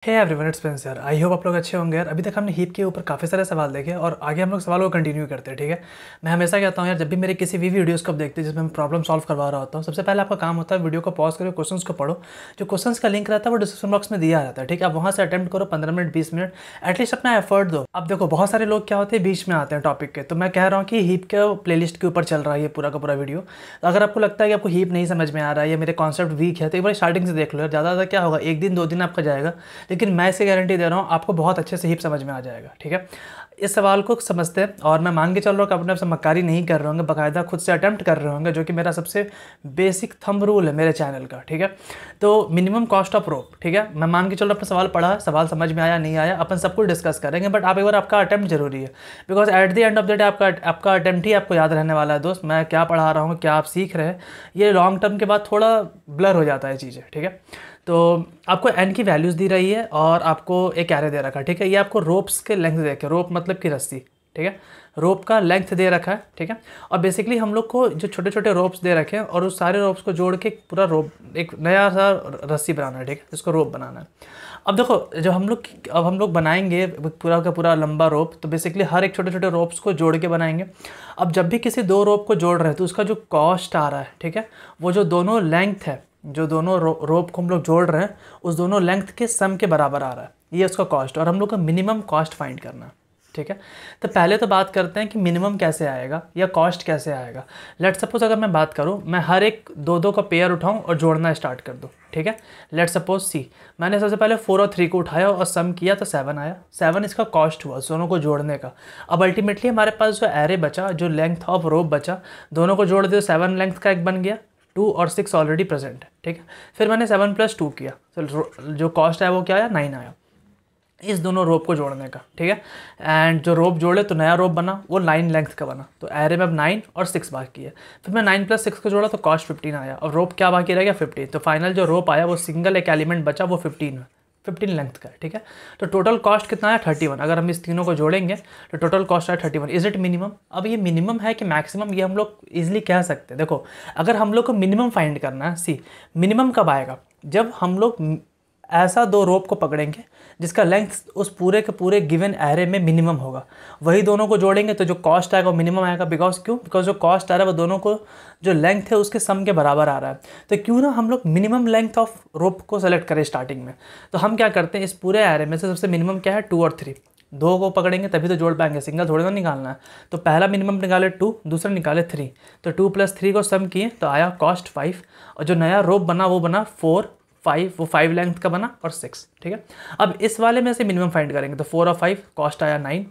Hey everyone, it's Spence यार। I hope आप लोग अच्छे होंगे यार। अभी तक हमने हीप के ऊपर काफ़ी सारे सवाल देखे और आगे हम लोग सवालों को कंटिन्यू करते हैं। ठीक है, मैं हमेशा कहता हूँ यार, जब भी मेरे किसी भी वीडियोस को आप देखते हैं जिसमें मैं प्रॉब्लम सॉल्व करवा रहा होता हूँ, सबसे पहले आपका काम होता है वीडियो को पॉज करो, क्वेश्चंस को पढ़ो। जो क्वेश्चंस का लिंक रहता है वो डिस्क्रिप्शन बॉक्स में दिया रहता है। ठीक है, आप वहाँ से अटेम्प्ट करो 15 मिनट 20 मिनट, एटलीस्ट अपना एफर्ट दो। अब देखो, बहुत सारे लोग क्या होते हैं बीच में आते हैं टॉपिक के, तो मैं कह रहा हूँ कि हीप के प्लेलिस्ट के ऊपर चल रहा है ये पूरा का पूरा वीडियो। तो अगर आपको लगता है कि आपको हीप नहीं समझ में आ रहा है या मेरे कॉन्सेप्ट वीक है, तो एक बार स्टार्टिंग से देख लो यार। ज़्यादा क्या होगा, एक दिन 2 दिन आपका जाएगा, लेकिन मैं इसे गारंटी दे रहा हूँ आपको बहुत अच्छे से हीप समझ में आ जाएगा। ठीक है, इस सवाल को समझते हैं और मैं मान के चल रहा हूँ कि अपने आप से मक्कारी नहीं कर रहे होंगे, बाकायदा खुद से अटेम्प्ट कर रहे होंगे, जो कि मेरा सबसे बेसिक थंब रूल है मेरे चैनल का। ठीक है, तो मिनिमम कॉस्ट ऑफ रोप। ठीक है, मैं मान के चल रहा हूँ अपना सवाल पढ़ा, सवाल समझ में आया नहीं आया, अपन सब कुछ डिस्कस करेंगे, बट आप एक बार आपका अटेम्प्ट जरूरी है। Because at the end of the day आपका अटेम्प्ट ही आपको याद रहने वाला है दोस्त। मैं क्या पढ़ा रहा हूँ, क्या आप सीख रहे हैं, ये लॉन्ग टर्म के बाद थोड़ा ब्लर हो जाता है चीज़ें। ठीक है, तो आपको एन की वैल्यूज़ दी रही है और आपको एक एरे दे रखा है। ठीक है, ये आपको रोप्स के लेंथ दे रखे, रोप मतलब कि रस्सी। ठीक है, रोप का लेंथ दे रखा है। ठीक है, और बेसिकली हम लोग को जो छोटे छोटे रोप्स दे रखे हैं और उस सारे रोप्स को जोड़ के पूरा रोप एक नया सा रस्सी बनाना है। ठीक है, इसको रोप बनाना है। अब देखो, जब हम लोग बनाएंगे पूरा का पूरा लंबा रोप, तो बेसिकली हर एक छोटे छोटे रोप्स को जोड़ के बनाएंगे। अब जब भी किसी दो रोप को जोड़ रहे हैं तो उसका जो कॉस्ट आ रहा है, ठीक है, वो जो दोनों लेंथ है, जो दोनों रोप को हम लोग जोड़ रहे हैं, उस दोनों लेंथ के सम के बराबर आ रहा है, ये उसका कॉस्ट। और हम लोग को मिनिमम कॉस्ट फाइंड करना है। ठीक है, तो पहले तो बात करते हैं कि मिनिमम कैसे आएगा या कॉस्ट कैसे आएगा। लेट सपोज अगर मैं बात करूं, मैं हर एक दो का पेयर उठाऊं और जोड़ना स्टार्ट कर दूं। ठीक है, लेट सपोज सी, मैंने सबसे पहले 4 और 3 को उठाया और सम किया तो 7 आया। 7 इसका कॉस्ट हुआ दोनों को जोड़ने का। अब अल्टीमेटली हमारे पास जो एरे बचा, जो लेंथ ऑफ रोप बचा, दोनों को जोड़ दिया, 7 लेंथ का एक बन गया। 2 और 6 ऑलरेडी प्रेजेंट है। ठीक है, फिर मैंने 7 + 2 किया, तो जो कॉस्ट आया वो क्या आया, 9 आया इस दोनों रोप को जोड़ने का। ठीक है, एंड जो रोप जोड़े तो नया रोप बना, वो 9 लेंथ का बना। तो एरे में अब 9 और 6 बाकी है। फिर मैं 9 + 6 को जोड़ा तो कॉस्ट 15 आया और रोप क्या बाकी रह गया, 15। तो फाइनल जो रोप आया वो सिंगल एक एलिमेंट बचा, वो 15 लेंथ का है। ठीक है, तो टोटल कॉस्ट कितना आया, 31। अगर हम इस तीनों को जोड़ेंगे तो टोटल कॉस्ट आया 31। Is it minimum? अब ये मिनिमम है कि मैक्सिमम, ये हम लोग इजिली कह सकते हैं। देखो, अगर हम लोग को मिनिमम फाइंड करना है, सी मिनिमम कब आएगा, जब हम लोग ऐसा दो रोप को पकड़ेंगे जिसका लेंथ उस पूरे के पूरे गिवन एरे में मिनिमम होगा, वही दोनों को जोड़ेंगे तो जो कॉस्ट आएगा वो मिनिमम आएगा। बिकॉज जो कॉस्ट आ रहा है वो दोनों को जो लेंथ है उसके सम के बराबर आ रहा है। तो क्यों ना हम लोग मिनिमम लेंथ ऑफ रोप को सेलेक्ट करें स्टार्टिंग में। तो हम क्या करते हैं, इस पूरे एरे में से सबसे मिनिमम क्या है, 2 और 3। 2 को पकड़ेंगे तभी तो जोड़ पाएंगे, सिंगल थोड़ी ना निकालना है। तो पहला मिनिमम निकाले 2, दूसरा निकाले 3। तो 2 + 3 को सम किए तो आया कॉस्ट 5, और जो नया रोप बना वो बना 4, 5, वो 5 लेंथ का बना और 6। ठीक है, अब इस वाले में से मिनिमम फाइंड करेंगे तो 4 और 5 कॉस्ट आया 9,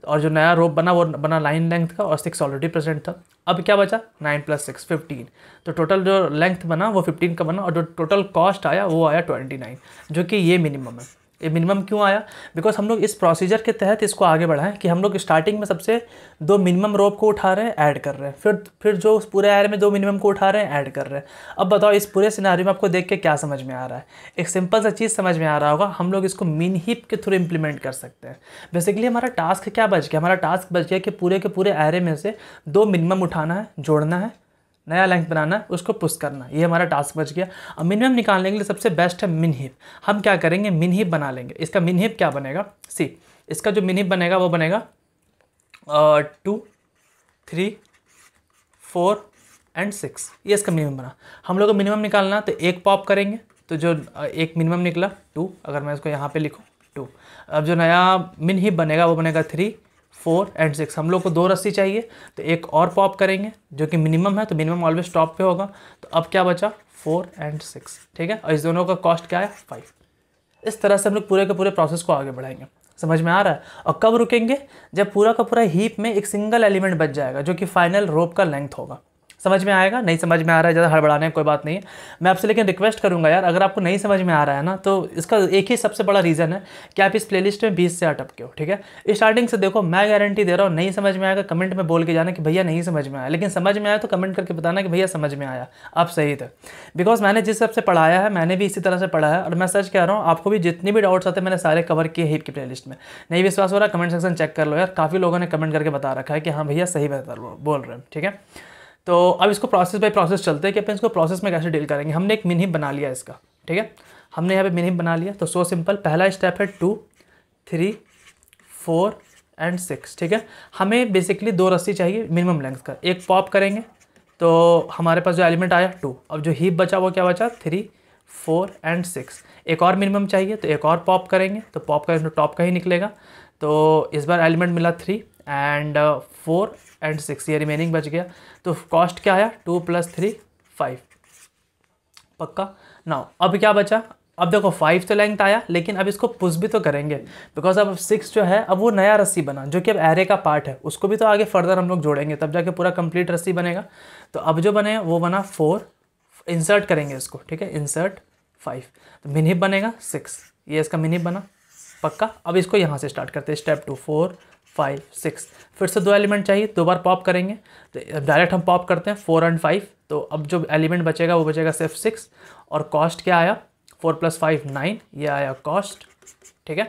और जो नया रोप बना वो बना 9 लेंथ का और 6 ऑलरेडी प्रेजेंट था। अब क्या बचा, 9 + 6 15। तो टोटल जो लेंथ बना वो 15 का बना और जो टोटल कॉस्ट आया वो आया 29, जो कि ये मिनिमम है। ये मिनिमम क्यों आया, बिकॉज हम लोग इस प्रोसीजर के तहत इसको आगे बढ़ाएं कि हम लोग स्टार्टिंग में सबसे 2 मिनिमम रोप को उठा रहे हैं, ऐड कर रहे हैं, फिर जो उस पूरे एरे में 2 मिनिमम को उठा रहे हैं, ऐड कर रहे हैं। अब बताओ इस पूरे सिनेरियो में आपको देख के क्या समझ में आ रहा है। एक सिंपल सा चीज़ समझ में आ रहा होगा, हम लोग इसको मिन हीप के थ्रू इंप्लीमेंट कर सकते हैं। बेसिकली हमारा टास्क क्या बच गया, हमारा टास्क बच गया कि पूरे के पूरे एरे में से 2 मिनिमम उठाना है, जोड़ना है, नया लेंथ बनाना है, उसको पुश करना है। ये हमारा टास्क बच गया। अब मिनिमम निकालने के लिए सबसे बेस्ट है मिन हीप। हम क्या करेंगे, मिन हीप बना लेंगे। इसका मिन हीप क्या बनेगा, सी इसका जो मिन हीप बनेगा वो बनेगा 2, 3, 4 एंड 6। ये इसका मिनिमम बना। हम लोग को मिनिमम निकालना तो एक पॉप करेंगे, तो जो एक मिनिमम निकला 2, अगर मैं इसको यहाँ पे लिखूँ 2। अब जो नया मिन हीप बनेगा वो बनेगा 3, 4 एंड 6। हम लोग को 2 रस्सी चाहिए तो एक और पॉप करेंगे जो कि मिनिमम है, तो मिनिमम ऑलवेज टॉप पे होगा। तो अब क्या बचा, 4 एंड 6। ठीक है, और इस दोनों का कॉस्ट क्या है, 5। इस तरह से हम लोग पूरे के पूरे प्रोसेस को आगे बढ़ाएंगे। समझ में आ रहा है? और कब रुकेंगे, जब पूरा का पूरा हीप में एक सिंगल एलिमेंट बच जाएगा जो कि फाइनल रोप का लेंथ होगा। समझ में आएगा? नहीं समझ में आ रहा है, ज़्यादा हड़बड़ाने कोई बात नहीं है। मैं आपसे लेकिन रिक्वेस्ट करूंगा यार, अगर आपको नहीं समझ में आ रहा है ना, तो इसका एक ही सबसे बड़ा रीज़न है कि आप इस प्लेलिस्ट में 20 से अटके हो। ठीक है, स्टार्टिंग से देखो, मैं गारंटी दे रहा हूँ, नहीं समझ में आएगा कमेंट में बोल के जाना कि भैया नहीं समझ में आया, लेकिन समझ में आया तो कमेंट करके बताना कि भैया समझ में आया, आप सही थे। बिकॉज मैंने जिस सबसे पढ़ाया है, मैंने भी इसी तरह से पढ़ा है, और मैं सच कह रहा हूँ, आपको भी जितनी भी डाउट्स आते हैं मैंने सारे कवर किए हीप की प्लेलिस्ट में। नहीं विश्वास हो रहा, कमेंट सेक्शन चेक कर लो यार, काफ़ी लोगों ने कमेंट करके बता रखा है कि हाँ भैया सही बेहतर बोल रहे हैं। ठीक है, तो अब इसको प्रोसेस बाय प्रोसेस चलते हैं कि अपन इसको प्रोसेस में कैसे डील करेंगे। हमने एक मिन हीप बना लिया इसका। ठीक है, हमने यहाँ पे मिनिमम बना लिया। तो सो सिंपल, पहला स्टेप है 2, 3, 4 एंड 6, ठीक है। हमें बेसिकली 2 रस्सी चाहिए मिनिमम लेंथ का। एक पॉप करेंगे तो हमारे पास जो एलिमेंट आया 2, अब जो हीप बचा वो क्या बचा 3, 4 एंड 6। एक और मिनिमम चाहिए तो एक और पॉप करेंगे, तो पॉप करेंगे तो टॉप का ही निकलेगा। तो इस बार एलिमेंट मिला 3 एंड 4 एंड 6, ये रिमेनिंग बच गया। तो कॉस्ट क्या आया 2 + 3 5, पक्का। नाउ अब क्या बचा, अब देखो 5 तो लेंथ आया, लेकिन अब इसको पुश भी तो करेंगे बिकॉज अब 6 जो है अब वो नया रस्सी बना जो कि अब एरे का पार्ट है, उसको भी तो आगे फर्दर हम लोग जोड़ेंगे तब जाके पूरा कंप्लीट रस्सी बनेगा। तो अब जो बने वो बना 4, इंसर्ट करेंगे इसको, ठीक है, इंसर्ट 5, तो मिनिप बनेगा 6, ये इसका मिनिप बना, पक्का। अब इसको यहाँ से स्टार्ट करते हैं, स्टेप 2, 4, 5, 6, फिर से 2 एलिमेंट चाहिए, 2 बार पॉप करेंगे। तो डायरेक्ट हम पॉप करते हैं 4 एंड 5, तो अब जो एलिमेंट बचेगा वो बचेगा सिर्फ 6। और कॉस्ट क्या आया 4 + 5 9, ये आया कॉस्ट, ठीक है।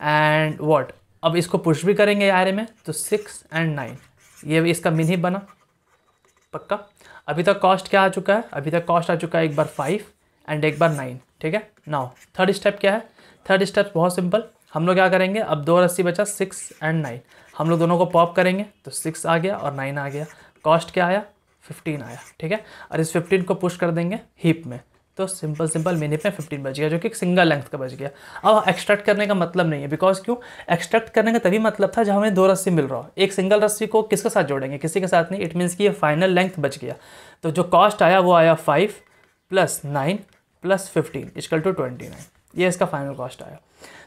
एंड व्हाट, अब इसको पुश भी करेंगे एरे में, तो 6 एंड 9, ये भी इसका मिनिप बना, पक्का। अभी तक कॉस्ट क्या आ चुका है, अभी तक कॉस्ट आ चुका है एक बार 5 एंड एक बार 9, ठीक है। नाउ थर्ड स्टेप क्या है, थर्ड स्टेप बहुत सिंपल, हम लोग क्या करेंगे, अब 2 रस्सी बचा 6 एंड 9, हम लोग दोनों को पॉप करेंगे तो 6 आ गया और 9 आ गया। कॉस्ट क्या आया 15 आया, ठीक है। और इस 15 को पुश कर देंगे हीप में, तो सिंपल मिनिप में 15 बच गया जो कि एक सिंगल लेंथ का बच गया। अब एक्सट्रैक्ट करने का मतलब नहीं है, बिकॉज क्यों, एक्सट्रैक्ट करने का तभी मतलब था जब हमें 2 रस्सी मिल रहा हो। एक सिंगल रस्सी को किसके साथ जोड़ेंगे, किसी के साथ नहीं, इट मीन्स कि ये फाइनल लेंथ बच गया। तो जो कॉस्ट आया वो आया 5 + 9 + 15 = 29, ये इसका फाइनल कॉस्ट आया।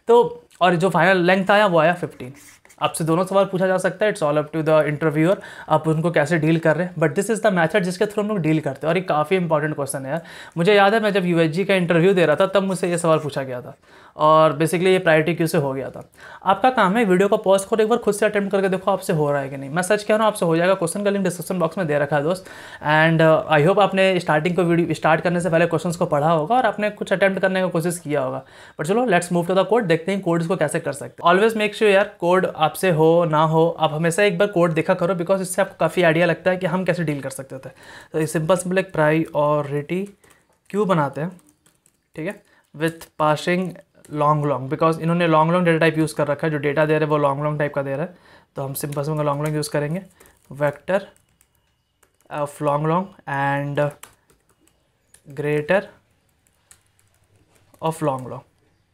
तो और जो फाइनल लेंथ आया वो आया 15। आपसे दोनों सवाल पूछा जा सकता है, it's all up to the interviewer, आप उनको कैसे डील कर रहे हैं, but this is the method जिसके थ्रू हम लोग डील करते हैं। और ये काफ़ी इंपॉर्टेंट क्वेश्चन है यार, मुझे याद है मैं जब यूएसजी का इंटरव्यू दे रहा था तब मुझसे ये सवाल पूछा गया था और बेसिकली ये प्रायोरिटी क्यू से हो गया था। आपका काम है वीडियो को पॉज करो, एक बार खुद से अटेम्प्ट करके देखो आपसे हो रहा है कि नहीं। मैं सच कह रहा हूँ आपसे हो जाएगा, क्वेश्चन का लिंक डिस्क्रिप्शन बॉक्स में दे रखा है दोस्त। एंड आई होप आपने स्टार्टिंग को वीडियो स्टार्ट करने से पहले क्वेश्चंस को पढ़ा होगा और आपने कुछ अटेम्प्ट करने की कोशिश किया होगा। बट चलो let's move to the code, देखते हैं कोड को कैसे कर सकते हैं। ऑलवेज मेक श्योर यार कोड आपसे हो ना हो, आप हमेशा एक बार कोड देखा करो, बिकॉज इससे आपको काफ़ी आइडिया लगता है कि हम कैसे डील कर सकते थे। तो ये सिंपल एक प्रायोरिटी क्यू बनाते हैं, ठीक है, विथ पासिंग लॉन्ग, बिकॉज इन्होंने लॉन्ग डेटा टाइप यूज़ कर रखा है, जो डेटा दे रहे हैं वो लॉन्ग टाइप का दे रहा है। तो हम सिंपल लॉन्ग यूज़ करेंगे, vector of long and greater of long,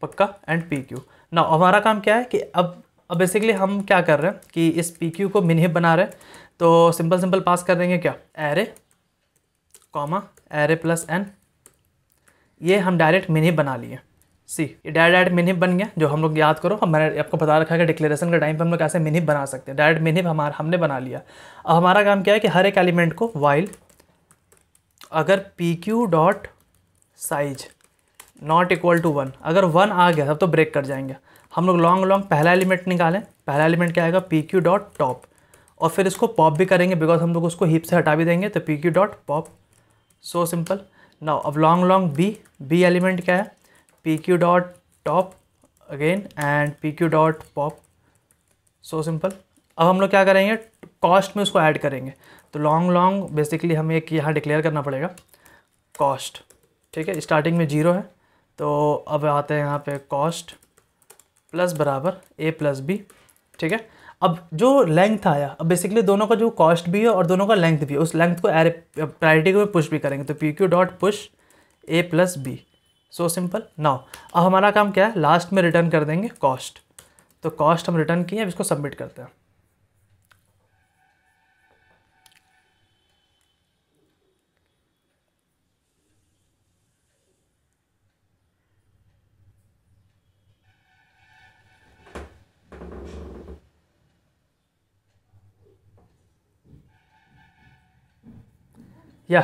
पक्का, एंड पी क्यू। ना हमारा काम क्या है कि अब बेसिकली हम क्या कर रहे हैं कि इस पी क्यू को मिनिप बना रहे हैं। तो सिंपल पास कर देंगे क्या, एरे कॉमा एरे + n, ये हम डायरेक्ट मिनिप बना लिए। सी ये डायरेक्ट मिनिप बन गया, जो हम लोग याद करो, मैंने आपको बता रखा है कि डिक्लेरेशन के टाइम पे हम लोग कैसे मिनिप बना सकते हैं। डायरेक्ट मिनिप हमने बना लिया। अब हमारा काम क्या है कि हर एक एलिमेंट को वाइल अगर pq.size ≠ = 1, अगर 1 आ गया तब तो ब्रेक कर जाएंगे। हम लोग लॉन्ग पहला एलिमेंट निकालें, पहला एलिमेंट क्या आएगा pq.top, और फिर इसको पॉप भी करेंगे बिकॉज हम लोग उसको हीप से हटा भी देंगे, तो pq.pop, सो सिंपल। नाउ अब लॉन्ग बी एलिमेंट क्या है pq.top again and pq.pop, so simple. अब हम लोग क्या करेंगे, कॉस्ट में उसको ऐड करेंगे। तो लॉन्ग बेसिकली हमें एक यहाँ डिक्लेयर करना पड़ेगा कॉस्ट, ठीक है, स्टार्टिंग में 0 है। तो अब आते हैं यहाँ पे कॉस्ट प्लस बराबर a + b, ठीक है। अब जो लेंथ आया, अब बेसिकली दोनों का जो कॉस्ट भी है और दोनों का लेंथ भी है, उस लेंथ को एरे प्रायोरिटी को पुश भी करेंगे, तो pq.push a + b, so simple. Now अब हमारा काम क्या है, लास्ट में रिटर्न कर देंगे कॉस्ट। तो कॉस्ट हम रिटर्न किए, अब इसको सबमिट करते हैं। या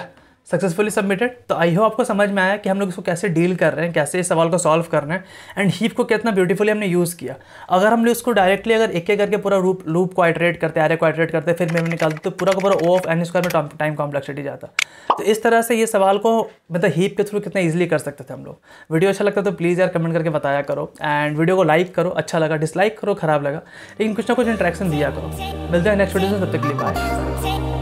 सक्सेसफुली सबमिटेड। तो आई होप आपको समझ में आया कि हम लोग इसको कैसे डील कर रहे हैं, कैसे इस सवाल को सॉल्व कर रहे हैं, एंड हीप को कितना ब्यूटीफुली हमने यूज़ किया। अगर हम लोग इसको डायरेक्टली अगर एक करके पूरा लूप को आइटरेट करते, एरे को आइटरेट करते, फिर मेमोरी निकालते, तो पूरा का पूरा O (n² में टाइम कॉम्प्लेक्सिटी जाता। तो इस तरह से ये सवाल को मतलब हीप के थ्रू कितना ईजिली कर सकते थे हम लोग। वीडियो अच्छा लगता तो प्लीज़ यार कमेंट करके बताया करो, एंड वीडियो को लाइक करो, अच्छा लगा डिसलाइक करो, खराब लगा, लेकिन कुछ ना कुछ इंटरेक्शन दिया करो। मिलते हैं नेक्स्ट वीडियो में, तब तक के लिए बाय।